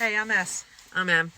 Hey, I'm S. I'm M.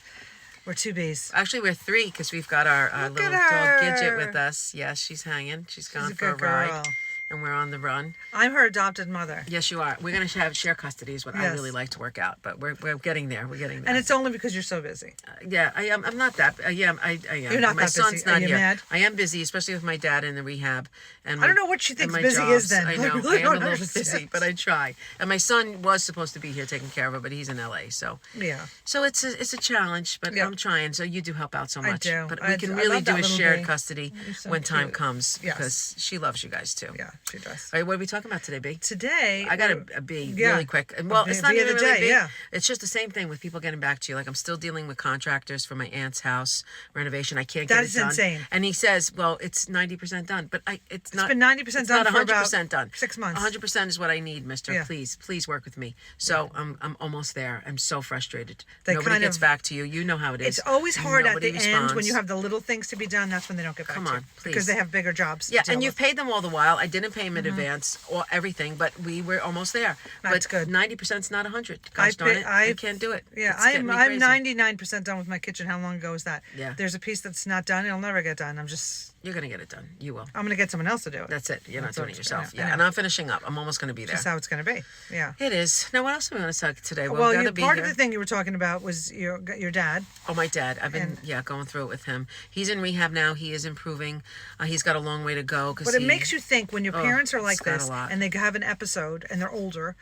We're two B's. Actually, we're three because we've got our Look little at dog her. Gidget with us. Yes, she's hanging. She's gone a for a good ride. girl. And we're on the run. I'm her adopted mother. Yes, you are. We're going to have share custody is what I Yes. really like to work out. But we're getting there. We're getting there. And it's only because you're so busy. Yeah, I am. I'm not that. I am. I am. You're not my that busy. son's Are not you here. mad? I am busy, especially with my dad in the rehab. And I don't know what she and thinks my busy jobs. is then. I I know. really I am a don't little bit understand. busy, but I try. And my son was supposed to be here taking care of her, but he's in LA. So Yeah. it's a challenge, but Yeah. I'm trying. So you do help out so I much. do. But I we can I really love do that a little shared bee. custody You're so when time cute. comes Yes. because she loves you guys too. Yeah, she does. All right, what are we talking about today, B? Today, I got a B yeah. really quick. Well, A it's not B of even the really day, B. yeah. It's just the same thing with people getting back to you. Like I'm still dealing with contractors for my aunt's house renovation. I can't That get is it done. insane. And he says, "Well, it's 90% done," but it's not. been 90% it's done not for 100% about done. 6 months. 100% is what I need, Mister. Yeah. Please work with me. So I'm almost there. I'm so frustrated. They Nobody kind gets of- back to you. You know how it is. it's always hard Nobody at the end when responds. you have the little things to be done. That's when they don't get back Come to you. on, please. Because they have bigger jobs. Yeah, to deal and you've with. paid them all the while. I didn't pay them in advance or everything, but we were almost there. That's but good. 90% is not 100. Gosh darn it, I can't do it. Yeah, It's getting me I'm crazy. 99% done with my kitchen. How long ago is that? Yeah. There's a piece that's not done. It'll never get done. You're gonna get it done. You will. I'm gonna get someone else to do it. That's it. You're That's not doing what it it's- yourself. I know. Yeah, and I'm finishing up. I'm almost gonna be there. That's how it's gonna be. Yeah. It is. Now, what else do we want to talk today? Well, We've got to be part here. of the thing you were talking about was your dad. Oh, my dad. I've been And- going through it with him. He's in rehab now. He is improving. He's got a long way to go. But it makes you think when your parents are like it's got a this lot. and they have an episode and they're older,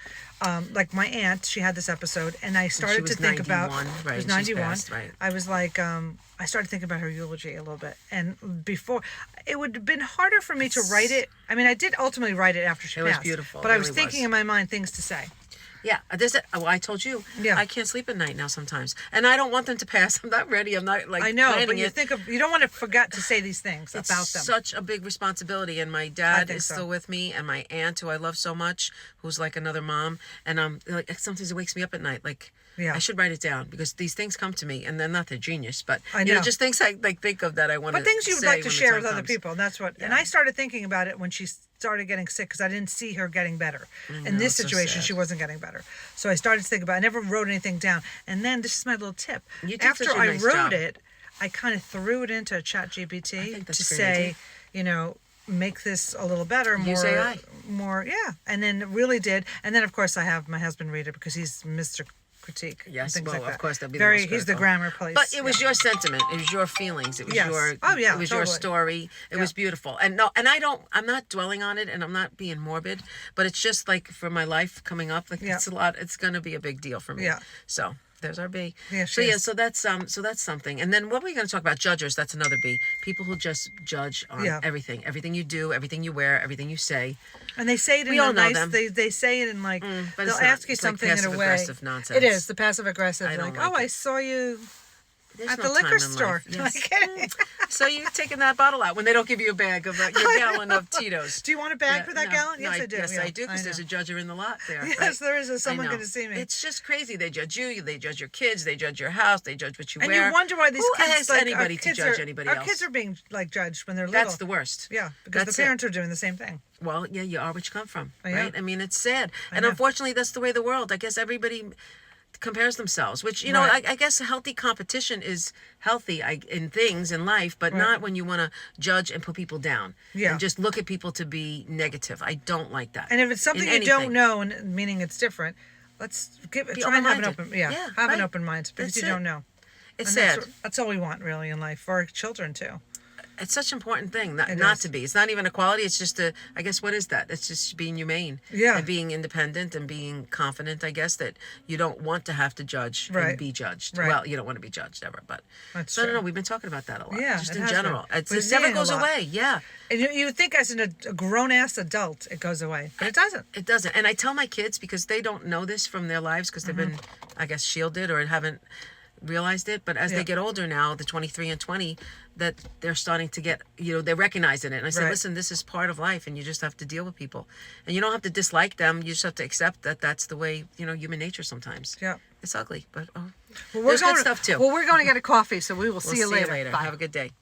like my aunt, she had this episode, and I started was to think about. 91, She right, was she's 91. passed, right. I was like, I started thinking about her eulogy a little bit, and before it would have been harder for me to write it. I mean, I did ultimately write it after she It was passed. beautiful. But It I was really thinking was. in my mind things to say. Yeah, I told you. Yeah. I can't sleep at night now sometimes, and I don't want them to pass. I'm not ready. I'm not like. I know, planning but you it. you don't want to forget to say these things It's about them. such a big responsibility, and my dad think is so. still with me, and my aunt, who I love so much, who's like another mom, and like sometimes it wakes me up at night, like Yeah. I should write it down because these things come to me, and they're not they're genius, but I you know, know. just things I like think of that I want. But things you'd like to share with other comes. people. And that's what. And Yeah. I started thinking about it when she started getting sick because I didn't see her getting better. In this it's so situation, sad. she wasn't getting better. So I started to think about it. I never wrote anything down. And then this is my little tip. You did After such a I nice wrote job. it, I kind of threw it into ChatGPT think that's to a great say, idea. you know, make this a little better, Use AI. more, yeah. And then it really did. And then of course I have my husband read it because he's Mr. Critique. and Yes, things well, like of that. course, that'd be very. the most He's the critical. grammar police. But it was yeah. your sentiment. It was your feelings. It was Yes. your. Oh, yeah, It was your totally. story. It was beautiful. And no, and I'm not dwelling on it, and I'm not being morbid. But it's just like for my life coming up, like Yeah. it's a lot. It's gonna be a big deal for me. Yeah. So there's our B. Yeah, So she yeah. is. So that's something. And then what are we gonna talk about? Judgers. That's another B. People who just judge on Yeah. everything you do, everything you wear, everything you say. And they say it in We a all know nice. them. They say it in like but they'll it's not. ask you It's like something in a way. passive-aggressive nonsense. It is the passive aggressive. I don't Like, like oh, I it. saw you There's at no the time liquor in store. life. Yes. Like, So you're taking that bottle out when they don't give you a bag of your gallon of Tito's. do you want a bag Yeah, for that no, gallon? no, Yes, I do. Yes, yeah, I do, because know. there's a judger in the lot there. Yes, right? there is. There's I someone know. going to see me. It's just crazy. They judge you. They judge your kids. They judge your house. They judge what you and wear. you wonder why these Who kids asks like, anybody our to kids judge are, anybody our else? kids are being like judged when they're little. That's the worst. Yeah, because That's the it. parents are doing the same thing. Well, yeah, you are what you come from, Yeah. right? I mean, it's sad, and know. unfortunately, that's the way the world. I guess everybody compares themselves, which you know, Right. I guess a healthy competition is healthy in things in life, but Right. not when you want to judge and put people down. Yeah. and just look at people to be negative. I don't like that. And if it's something in you don't anything. know, and meaning it's different, let's try and have an open-minded. open, Yeah, have an right. open mind because That's you it. don't know. It's And sad. That's all we want really in life for our children too. It's such an important thing not is. to be. It's not even a quality. It's just I guess, what is that? It's just being humane. Yeah. And being independent and being confident, I guess, that you don't want to have to judge Right. and be judged. Right. Well, you don't want to be judged ever, but That's so I don't true. know. We've been talking about that a lot. Yeah, Just it in has general. been. It We're never seeing a goes lot. away. Yeah. And you would think as a grown ass adult it goes away, but it doesn't. It doesn't. And I tell my kids, because they don't know this from their lives, because they've been, I guess, shielded or haven't realized it. But as Yeah. they get older now, the 23 and 20, that they're starting to get, they're recognizing it. And I said, Right. listen, this is part of life, and you just have to deal with people. And you don't have to dislike them. You just have to accept that that's the way, human nature sometimes. Yeah. It's ugly, but Well, there's good stuff too. Well, we're going to get a coffee, so we will We'll see you later. Bye. Have a good day.